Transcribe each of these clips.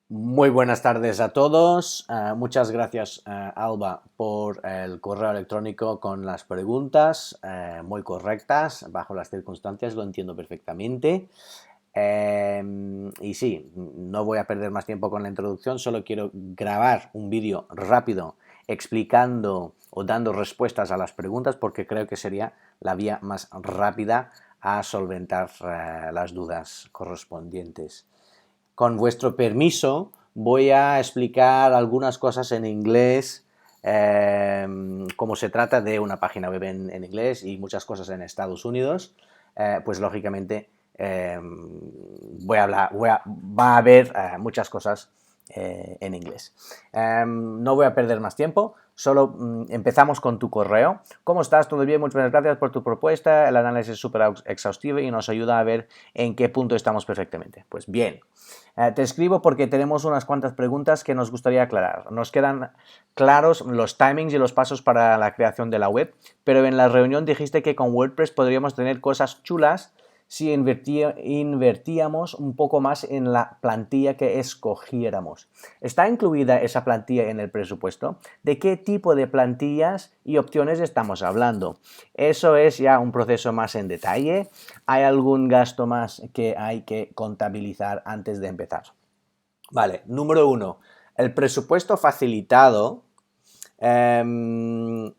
Muy buenas tardes a todos. Muchas gracias, Alba, por el correo electrónico con las preguntas muy correctas, bajo las circunstancias, lo entiendo perfectamente. Y sí, no voy a perder más tiempo con la introducción, solo quiero grabar un vídeo rápido explicando o dando respuestas a las preguntas porque creo que sería la vía más rápida a solventar las dudas correspondientes. Con vuestro permiso, voy a explicar algunas cosas en inglés, como se trata de una página web en inglés y muchas cosas en Estados Unidos, pues lógicamente va a haber muchas cosas en inglés. No voy a perder más tiempo, solo empezamos con tu correo. ¿Cómo estás? ¿Todo bien? Muchas gracias por tu propuesta. El análisis es súper exhaustivo y nos ayuda a ver en qué punto estamos perfectamente. Pues bien. Te escribo porque tenemos unas cuantas preguntas que nos gustaría aclarar. Nos quedan claros los timings y los pasos para la creación de la web, pero en la reunión dijiste que con WordPress podríamos tener cosas chulas si invertíamos un poco más en la plantilla que escogiéramos. ¿Está incluida esa plantilla en el presupuesto? ¿De qué tipo de plantillas y opciones estamos hablando? Eso es ya un proceso más en detalle. ¿Hay algún gasto más que hay que contabilizar antes de empezar? Vale, número 1. El presupuesto facilitado. Eh,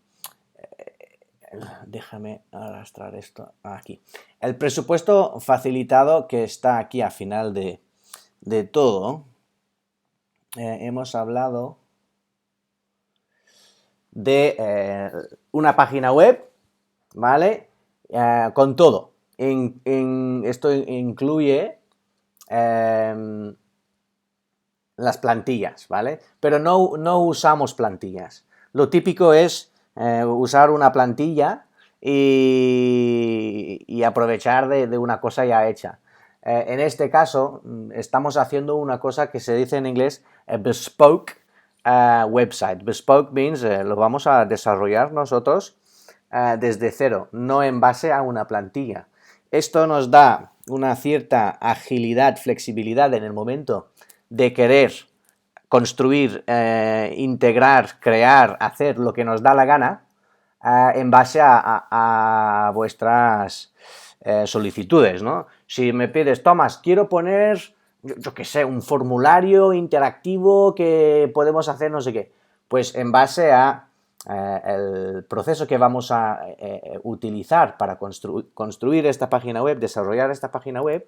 Déjame arrastrar esto aquí. El presupuesto facilitado que está aquí a final de todo, hemos hablado de una página web, ¿vale? Con todo. Esto incluye las plantillas, ¿vale? Pero no usamos plantillas. Lo típico es usar una plantilla y aprovechar de una cosa ya hecha. En este caso, estamos haciendo una cosa que se dice en inglés bespoke website. Bespoke means lo vamos a desarrollar nosotros desde cero, no en base a una plantilla. Esto nos da una cierta agilidad, flexibilidad en el momento de querer construir, integrar, crear, hacer lo que nos da la gana en base a vuestras solicitudes, ¿no? Si me pides, Tomás, quiero poner, yo qué sé, un formulario interactivo que podemos hacer no sé qué, pues en base a el proceso que vamos a utilizar para construir esta página web, desarrollar esta página web,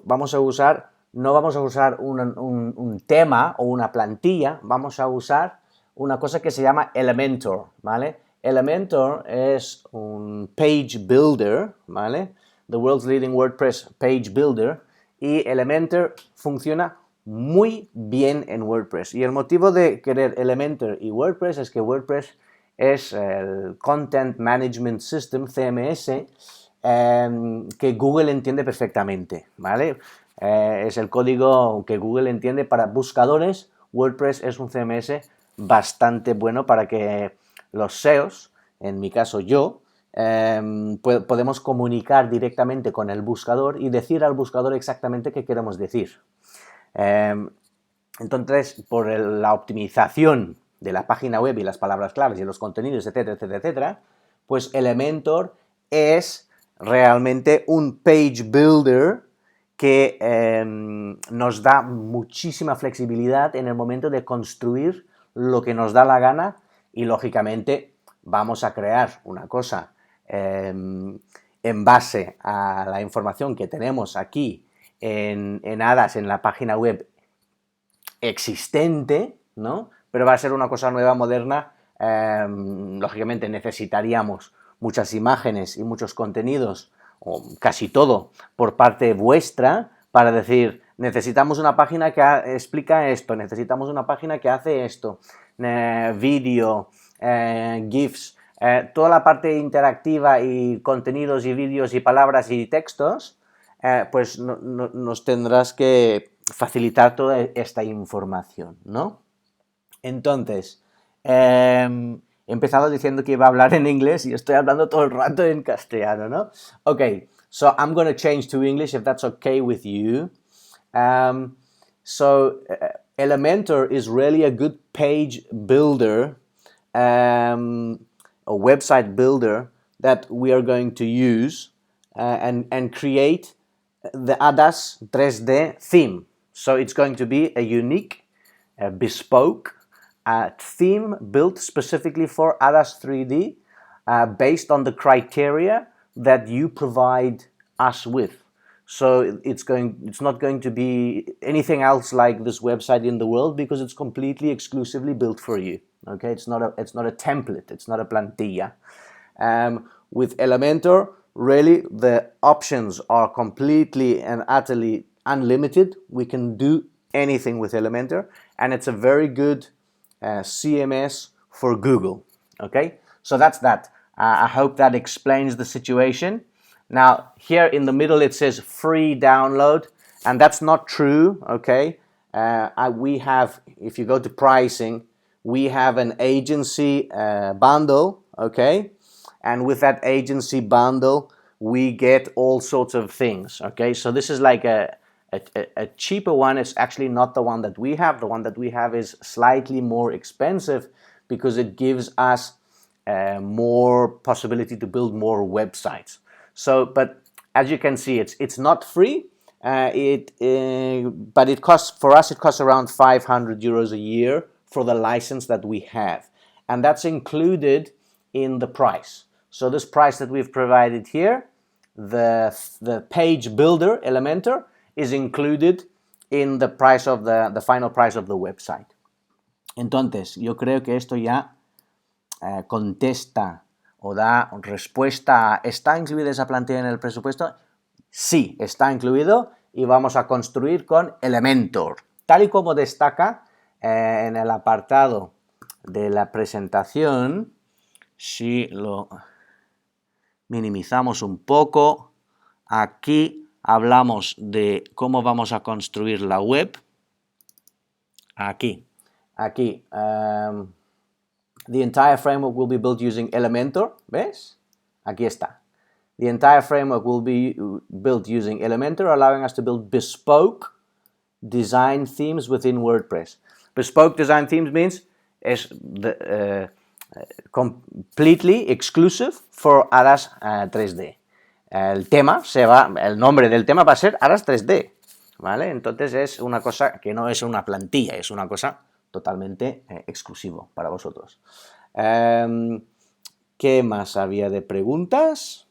vamos a usar, no vamos a usar un tema o una plantilla, vamos a usar una cosa que se llama Elementor, ¿vale? Elementor es un page builder, ¿vale? The world's leading WordPress page builder, y Elementor funciona muy bien en WordPress. Y el motivo de querer Elementor y WordPress es que WordPress es el Content Management System, CMS, que Google entiende perfectamente, ¿vale? Es el código que Google entiende para buscadores. WordPress es un CMS bastante bueno para que los SEOs, en mi caso yo, podemos comunicar directamente con el buscador y decir al buscador exactamente qué queremos decir. Entonces, por la optimización de la página web y las palabras claves y los contenidos, etcétera, etcétera, etcétera, pues Elementor es realmente un page builder que nos da muchísima flexibilidad en el momento de construir lo que nos da la gana y, lógicamente, vamos a crear una cosa en base a la información que tenemos aquí en Adas, en la página web existente, ¿no? Pero va a ser una cosa nueva, moderna. Lógicamente necesitaríamos muchas imágenes y muchos contenidos, o casi todo, por parte vuestra, para decir, necesitamos una página que explica esto, necesitamos una página que hace esto, vídeo, GIFs, toda la parte interactiva y contenidos y vídeos y palabras y textos, pues nos tendrás que facilitar toda esta información, ¿no? Entonces, he empezado diciendo que iba a hablar en inglés y estoy hablando todo el rato en castellano, ¿no? Okay, so I'm going to change to English if that's okay with you. Elementor is really a good page builder, a website builder that we are going to use and create the ADAS 3D theme. So it's going to be a unique, bespoke theme built specifically for ADAS 3D based on the criteria that you provide us with. So it's not going to be anything else like this website in the world, because it's completely exclusively built for you. Okay, it's not a template, it's not a plantilla. With Elementor, really the options are completely and utterly unlimited. We can do anything with Elementor, and it's a very good CMS for Google. Okay, so that's that. I hope that explains the situation. Now, here in the middle it says free download, and that's not true, okay? We have, if you go to pricing, we have an agency bundle, okay? And with that agency bundle, we get all sorts of things, okay? So this is like a cheaper one. It's actually not the one that we have. The one that we have is slightly more expensive because it gives us more possibility to build more websites. So, but as you can see, it's not free. But it costs, for us, it costs around 500 euros a year for the license that we have, and that's included in the price. So this price that we've provided here, the page builder Elementor, is included in the price of the final price of the website. Entonces, yo creo que esto ya contesta o da respuesta a ¿está incluida esa plantilla en el presupuesto? Sí, está incluido y vamos a construir con Elementor. Tal y como destaca en el apartado de la presentación, si lo minimizamos un poco, aquí hablamos de cómo vamos a construir la web. Aquí. The entire framework will be built using Elementor. ¿Ves? Aquí está. The entire framework will be built using Elementor, allowing us to build bespoke design themes within WordPress. Bespoke design themes means is completely exclusive for ADAS 3D. El nombre del tema va a ser ADAS 3D, ¿vale? Entonces es una cosa que no es una plantilla, es una cosa totalmente exclusivo para vosotros. ¿Qué más había de preguntas?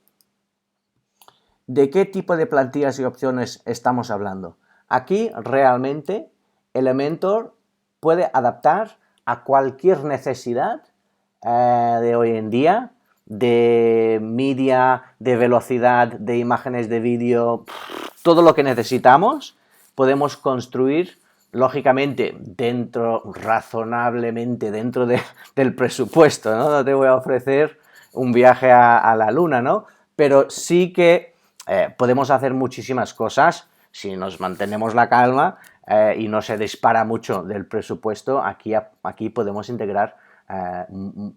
¿De qué tipo de plantillas y opciones estamos hablando? Aquí realmente Elementor puede adaptar a cualquier necesidad de hoy en día, de media, de velocidad, de imágenes de vídeo, todo lo que necesitamos podemos construir, lógicamente, razonablemente dentro del presupuesto, ¿no? No te voy a ofrecer un viaje a la luna, ¿no? Pero sí que podemos hacer muchísimas cosas si nos mantenemos la calma y no se dispara mucho del presupuesto. Aquí podemos integrar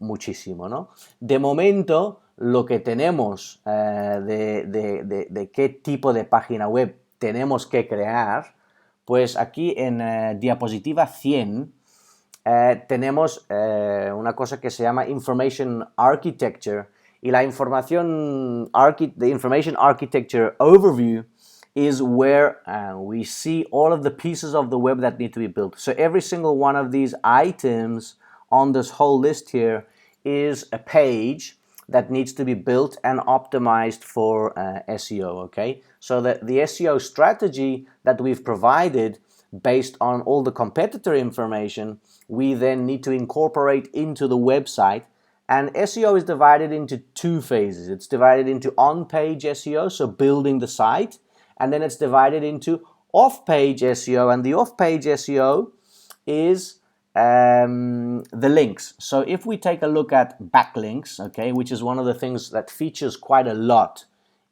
muchísimo, ¿no? De momento, lo que tenemos de qué tipo de página web tenemos que crear, pues aquí en diapositiva 100 tenemos una cosa que se llama Information Architecture, y la Information Architecture Overview is where we see all of the pieces of the web that need to be built. So every single one of these items on this whole list here is a page that needs to be built and optimized for SEO, okay? So the SEO strategy that we've provided based on all the competitor information, we then need to incorporate into the website. And SEO is divided into two phases. It's divided into on-page SEO, so building the site, and then it's divided into off-page SEO, and the off-page SEO is the links. So if we take a look at backlinks, okay, which is one of the things that features quite a lot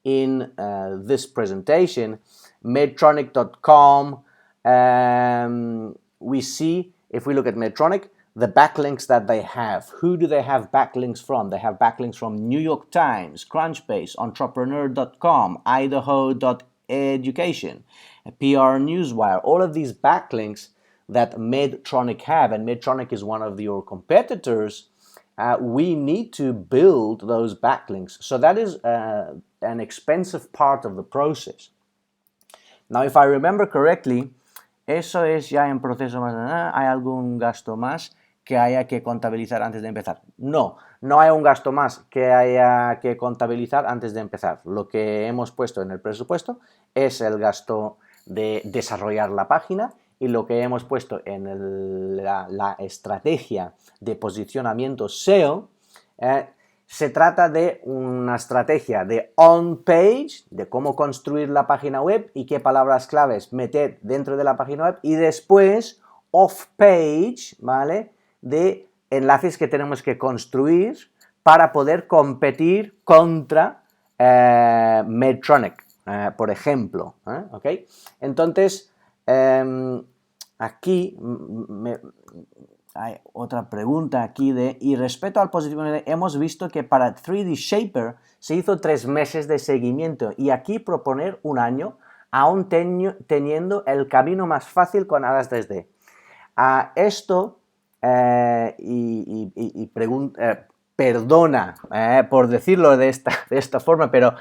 in this presentation, Medtronic.com, we see, if we look at Medtronic, the backlinks that they have. Who do they have backlinks from? They have backlinks from New York Times, Crunchbase, Entrepreneur.com, Idaho.education. PR Newswire, all of these backlinks that Medtronic have, and Medtronic is one of your competitors, we need to build those backlinks. So that is an expensive part of the process. Now, if I remember correctly, eso es ya en proceso más. ¿Hay algún gasto más que haya que contabilizar antes de empezar? No, no hay un gasto más que haya que contabilizar antes de empezar. Lo que hemos puesto en el presupuesto es el gasto de desarrollar la página, y lo que hemos puesto en la estrategia de posicionamiento SEO se trata de una estrategia de on-page, de cómo construir la página web y qué palabras claves meter dentro de la página web, y después off-page, ¿vale?, de enlaces que tenemos que construir para poder competir contra Medtronic, por ejemplo. ¿Ok? Entonces, aquí hay otra pregunta aquí y respecto al posicionamiento, hemos visto que para 3D Shaper se hizo 3 meses de seguimiento, y aquí proponer un año, aún teniendo el camino más fácil con Adas 3D. Esto, perdona por decirlo de esta forma, pero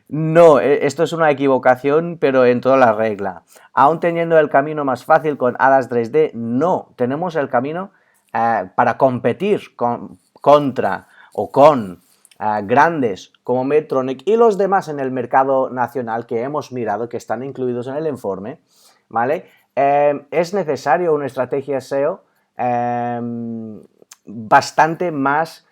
no, esto es una equivocación, pero en toda la regla. Aún teniendo el camino más fácil con Adas 3D, no, tenemos el camino para competir contra o con grandes como Medtronic y los demás en el mercado nacional que hemos mirado, que están incluidos en el informe, ¿vale? Es necesario una estrategia SEO bastante más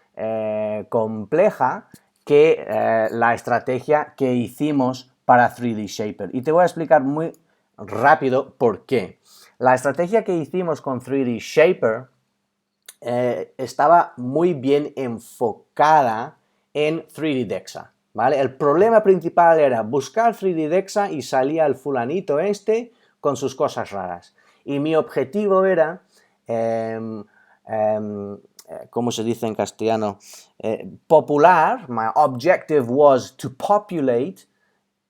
compleja que la estrategia que hicimos para 3D Shaper. Y te voy a explicar muy rápido por qué. La estrategia que hicimos con 3D Shaper estaba muy bien enfocada en 3D Dexa, ¿vale? El problema principal era buscar 3D Dexa y salía el fulanito con sus cosas raras. Y mi objetivo era, ¿cómo se dice en castellano? Popular. My objective was to populate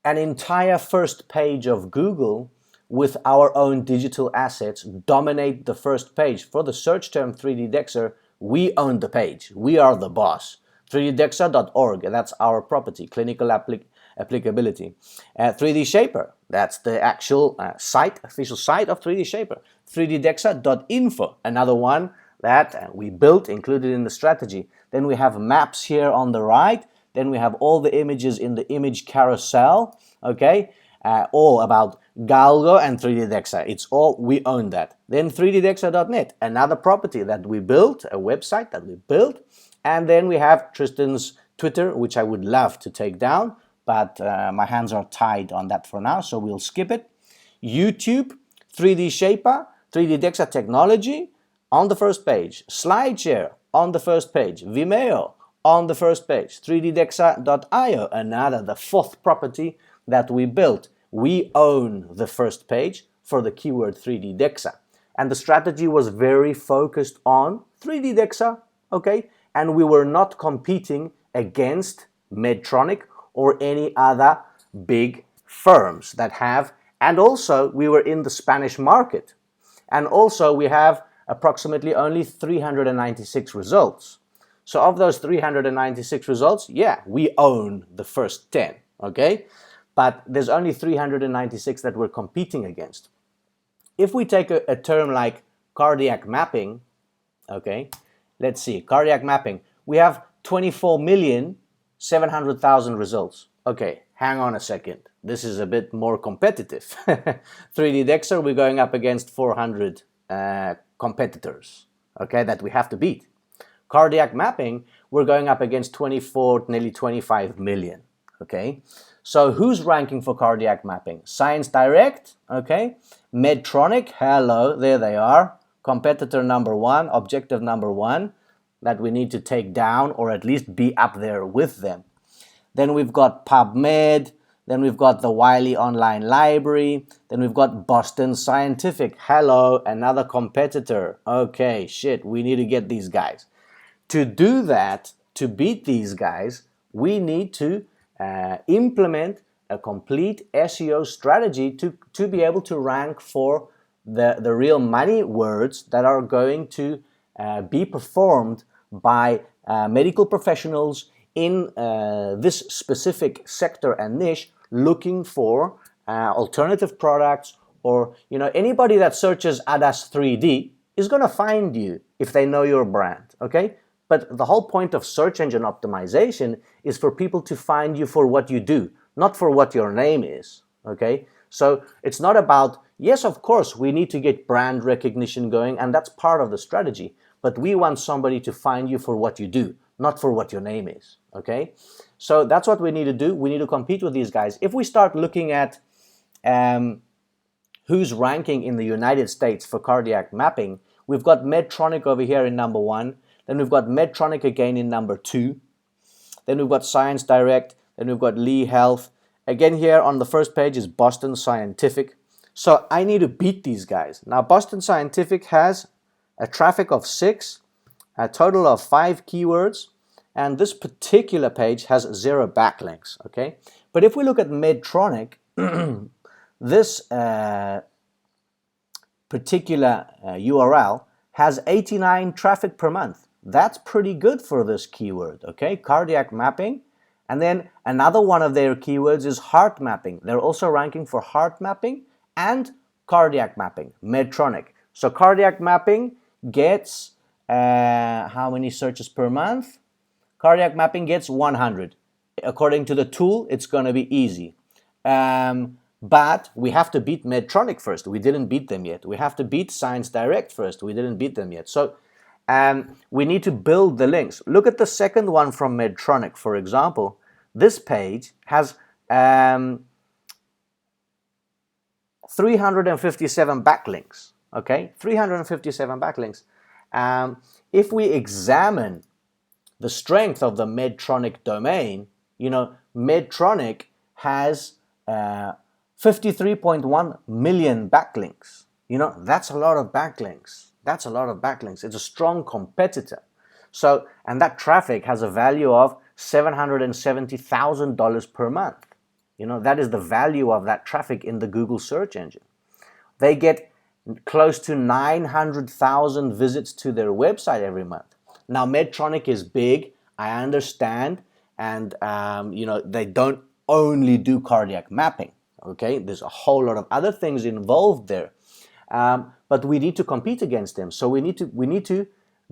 an entire first page of Google with our own digital assets, dominate the first page. For the search term 3D Dexa, we own the page. We are the boss. 3ddexa.org, that's our property, clinical applicability. 3D Shaper, that's the actual official site of 3D Shaper. 3ddexa.info, another one that we built, included in the strategy. Then we have maps here on the right. Then we have all the images in the image carousel, okay? All about Galgo and 3D Dexa. It's all, we own that. Then 3ddexa.net, another property that we built, a website that we built. And then we have Tristan's Twitter, which I would love to take down, but my hands are tied on that for now, so we'll skip it. YouTube, 3D Shaper, 3D Dexa Technology on the first page. SlideShare on the first page. Vimeo on the first page. 3ddexa.io, another, the fourth property that we built. We own the first page for the keyword 3D Dexa. And the strategy was very focused on 3D Dexa, okay? And we were not competing against Medtronic or any other big firms that have, and also we were in the Spanish market. And also we have approximately only 396 results. So of those 396 results, yeah, we own the first 10, okay? But there's only 396 that we're competing against. If we take a term like cardiac mapping, okay, let's see, cardiac mapping, we have 24,700,000 results. Okay, hang on a second. This is a bit more competitive. 3D Dexa, we're going up against 400 competitors, okay, that we have to beat. Cardiac mapping, we're going up against 24, nearly 25 million, okay? So who's ranking for cardiac mapping? Science Direct, okay? Medtronic, hello, there they are. Competitor number one, objective number one, that we need to take down or at least be up there with them. Then we've got PubMed, then we've got the Wiley Online Library, then we've got Boston Scientific. Hello, another competitor. Okay, shit, we need to get these guys. To do that, to beat these guys, we need to implement a complete SEO strategy to be able to rank for the real money words that are going to be performed by medical professionals in this specific sector and niche, looking for alternative products, or anybody that searches ADAS 3D is going to find you if they know your brand, okay? But the whole point of search engine optimization is for people to find you for what you do, not for what your name is, okay? So it's not about, yes, of course, we need to get brand recognition going, and that's part of the strategy, but we want somebody to find you for what you do, not for what your name is, okay? So that's what we need to do. We need to compete with these guys. If we start looking at who's ranking in the United States for cardiac mapping, we've got Medtronic over here in number 1, then we've got Medtronic again in number 2, then we've got Science Direct, then we've got Lee Health. Again here on the first page is Boston Scientific. So I need to beat these guys. Now Boston Scientific has a traffic of 6, a total of 5 keywords, and this particular page has 0 backlinks, okay? But if we look at Medtronic, this particular URL has 89 traffic per month. That's pretty good for this keyword, okay? Cardiac mapping. And then another one of their keywords is heart mapping. They're also ranking for heart mapping and cardiac mapping, Medtronic. So cardiac mapping gets how many searches per month? Cardiac mapping gets 100. According to the tool, it's going to be easy. But we have to beat Medtronic first. We didn't beat them yet. We have to beat Science Direct first. We didn't beat them yet. So we need to build the links. Look at the second one from Medtronic, for example. This page has 357 backlinks. Okay, 357 backlinks. If we examine the strength of the Medtronic domain, Medtronic has 53.1 million backlinks. That's a lot of backlinks. That's a lot of backlinks. It's a strong competitor. So, and that traffic has a value of $770,000 per month. That is the value of that traffic in the Google search engine. They get close to 900,000 visits to their website every month. Now, Medtronic is big, I understand, and they don't only do cardiac mapping. Okay, there's a whole lot of other things involved there, but we need to compete against them. So we need to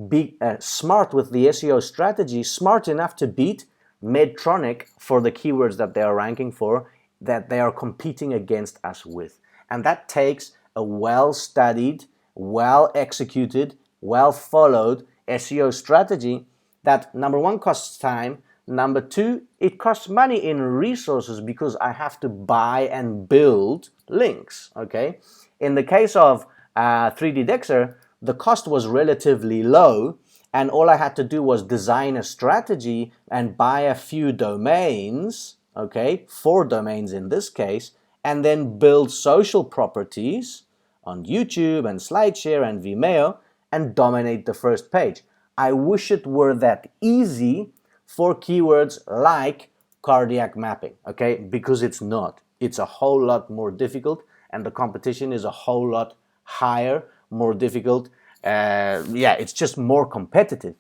be smart with the SEO strategy, smart enough to beat Medtronic for the keywords that they are ranking for, that they are competing against us with. And that takes a well-studied, well-executed, well-followed SEO strategy that, number 1, costs time. Number 2, it costs money in resources because I have to buy and build links, okay? In the case of 3D-Dexer, the cost was relatively low, and all I had to do was design a strategy and buy a few domains, okay, 4 domains in this case, and then build social properties on YouTube and SlideShare and Vimeo and dominate the first page. I wish it were that easy for keywords like cardiac mapping, okay? Because it's not. It's a whole lot more difficult, and the competition is a whole lot higher, more difficult. It's just more competitive.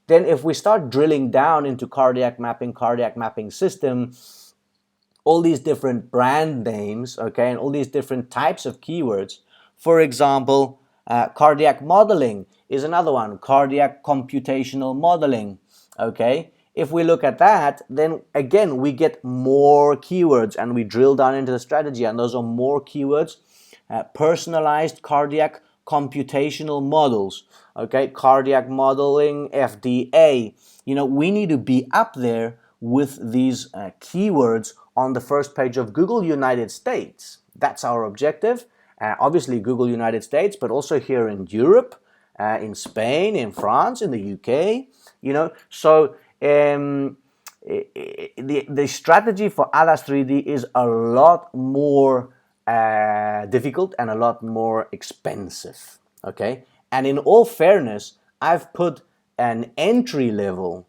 Then if we start drilling down into cardiac mapping system, all these different brand names, okay, and all these different types of keywords. For example, cardiac modeling is another one, cardiac computational modeling, okay? If we look at that, then again, we get more keywords and we drill down into the strategy, and those are more keywords. Personalized cardiac computational models, okay? Cardiac modeling, FDA. We need to be up there with these keywords on the first page of Google United States. That's our objective. Obviously Google United States, but also here in Europe, in Spain, in France, in the UK, So the strategy for ADAS 3D is a lot more difficult and a lot more expensive, okay? And in all fairness, I've put an entry level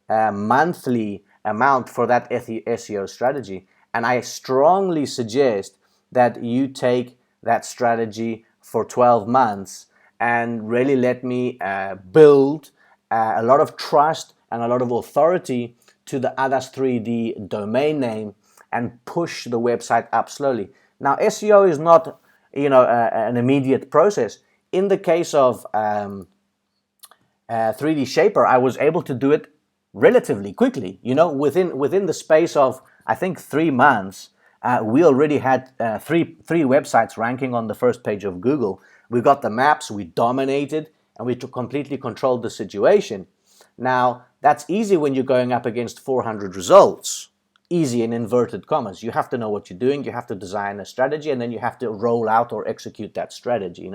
monthly amount for that SEO strategy. And I strongly suggest that you take that strategy for 12 months and really let me build a lot of trust and a lot of authority to the ADAS 3D domain name and push the website up slowly. Now, SEO is not, an immediate process. In the case of 3D Shaper, I was able to do it relatively quickly. Within the space of, I think, 3 months, we already had three websites ranking on the first page of Google. We got the maps, we dominated, and we completely controlled the situation. Now, that's easy when you're going up against 400 results. Easy in inverted commas. You have to know what you're doing, you have to design a strategy, and then you have to roll out or execute that strategy,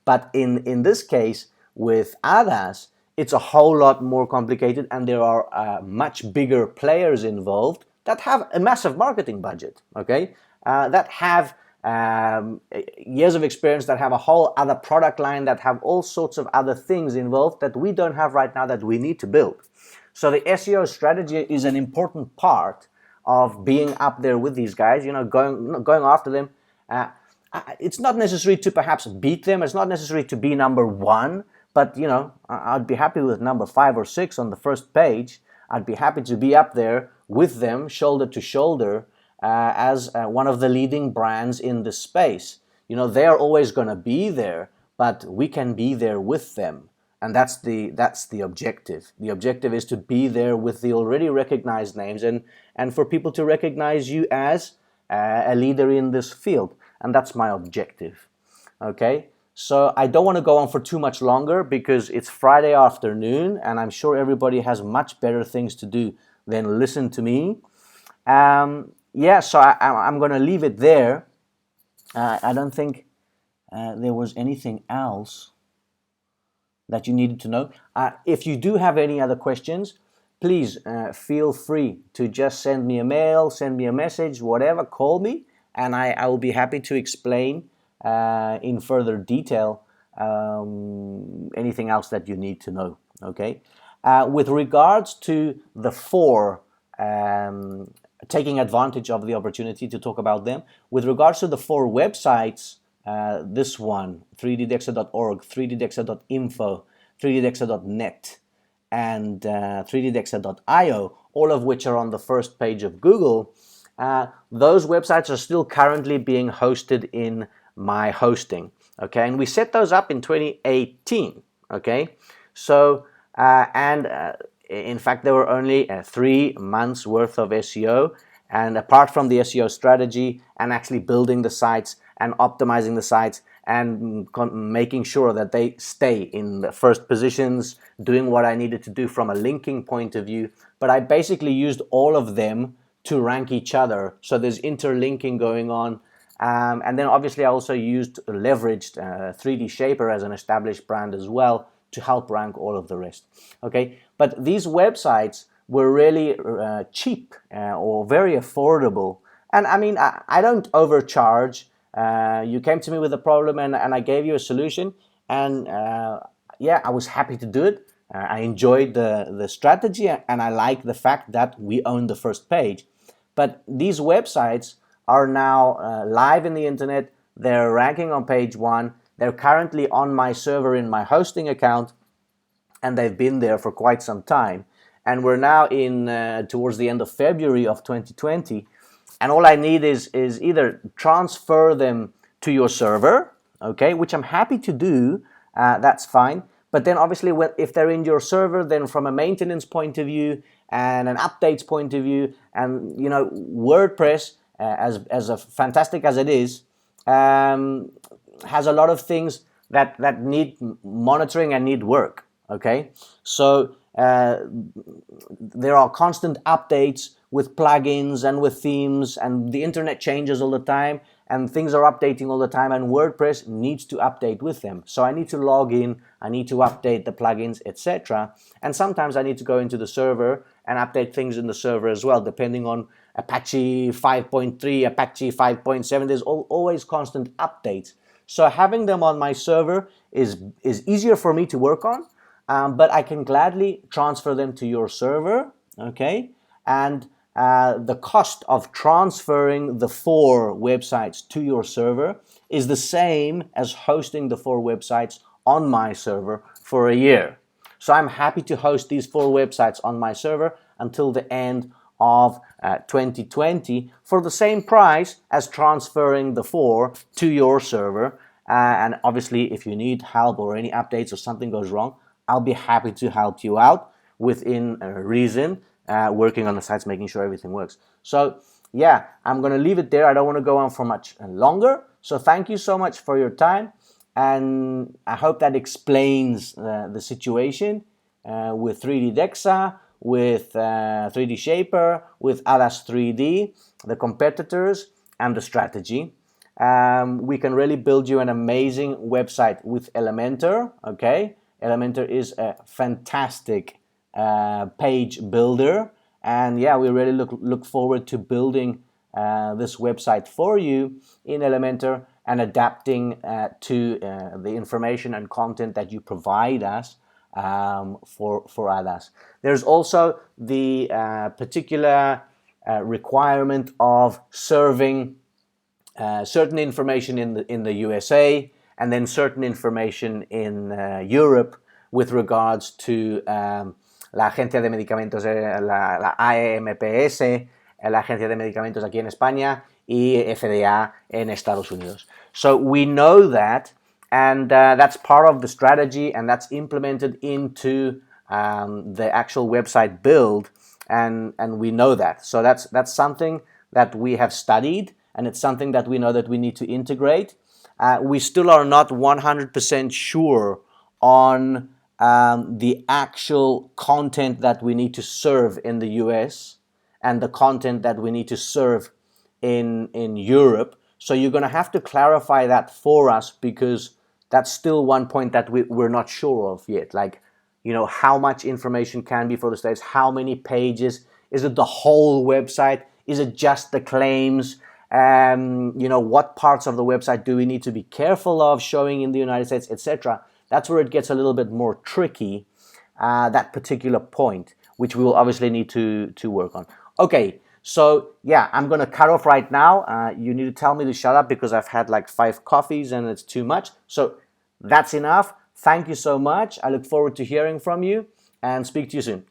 But in this case, with ADAS, it's a whole lot more complicated, and there are much bigger players involved that have a massive marketing budget, okay? That have years of experience, that have a whole other product line, that have all sorts of other things involved that we don't have right now that we need to build. So the SEO strategy is an important part of being up there with these guys, going after them. It's not necessary to perhaps beat them. It's not necessary to be number one, but I'd be happy with number 5 or 6 on the first page. I'd be happy to be up there with them, shoulder to shoulder, as one of the leading brands in the space. They are always going to be there, but we can be there with them. And that's the objective. The objective is to be there with the already recognized names and for people to recognize you as a leader in this field. And that's my objective. Okay? So I don't want to go on for too much longer because it's Friday afternoon and I'm sure everybody has much better things to do than listen to me. So I'm going to leave it there. I don't think there was anything else that you needed to know. If you do have any other questions, please feel free to just send me a mail, send me a message, whatever, call me, and I will be happy to explain in further detail anything else that you need to know, okay? With regards to the 4, taking advantage of the opportunity to talk about them, with regards to the 4 websites, this one, 3ddexa.org, 3ddexa.info, 3ddexa.net, and 3ddexa.io, all of which are on the first page of Google, those websites are still currently being hosted in my hosting, okay? And we set those up in 2018, okay? So, in fact, there were only 3 months worth of SEO, and apart from the SEO strategy and actually building the sites and optimizing the sites and making sure that they stay in the first positions, doing what I needed to do from a linking point of view, but I basically used all of them to rank each other. So there's interlinking going on. And then obviously I also leveraged 3D Shaper as an established brand as well to help rank all of the rest. Okay, but these websites were really cheap or very affordable. And I mean, I don't overcharge. You came to me with a problem and I gave you a solution. And I was happy to do it. I enjoyed the strategy and I like the fact that we own the first page. But these websites are now live in the internet. They're ranking on page 1. They're currently on my server in my hosting account, and they've been there for quite some time. And we're now towards the end of February of 2020, and all I need is either transfer them to your server, okay, which I'm happy to do. That's fine. But then obviously, if they're in your server, then from a maintenance point of view and an updates point of view, and WordPress, as fantastic as it is, has a lot of things that need monitoring and need work, okay? So there are constant updates with plugins and with themes, and the internet changes all the time, and things are updating all the time, and WordPress needs to update with them. So I need to log in, I need to update the plugins, etc. And sometimes I need to go into the server and update things in the server as well, depending on Apache 5.3, Apache 5.7. There's always constant updates. So having them on my server is easier for me to work on, but I can gladly transfer them to your server, okay? and the cost of transferring the 4 websites to your server is the same as hosting the 4 websites on my server for a year. So I'm happy to host these 4 websites on my server until the end of 2020 for the same price as transferring the 4 to your server. And obviously, if you need help or any updates or something goes wrong, I'll be happy to help you out within reason, working on the sites, making sure everything works. So yeah, I'm going to leave it there. I don't want to go on for much longer. So thank you so much for your time. And I hope that explains the situation with 3D Dexa, with 3D Shaper, with Adas 3D, the competitors, and the strategy. We can really build you an amazing website with Elementor, okay? Elementor is a fantastic page builder, and yeah, we really look forward to building this website for you in Elementor and adapting to the information and content that you provide us for others. There's also the particular requirement of serving certain information in the USA and then certain information in Europe with regards to la Agencia de Medicamentos, la AEMPS, la Agencia de Medicamentos aquí en España y FDA en Estados Unidos. So we know that, and that's part of the strategy, and that's implemented into the actual website build, and we know that. So that's something that we have studied, and it's something that we know that we need to integrate. We still are not 100% sure on the actual content that we need to serve in the US and the content that we need to serve in Europe. So you're going to have to clarify that for us, because that's still one point that we're not sure of yet. Like, you know, how much information can be for the States, how many pages, is it the whole website, is it just the claims? You know, what parts of the website do we need to be careful of showing in the United States, etc. That's where it gets a little bit more tricky, that particular point, which we will obviously need to work on. Okay, so yeah, I'm going to cut off right now. You need to tell me to shut up because I've had like 5 coffees and it's too much. So that's enough. Thank you so much. I look forward to hearing from you and speak to you soon.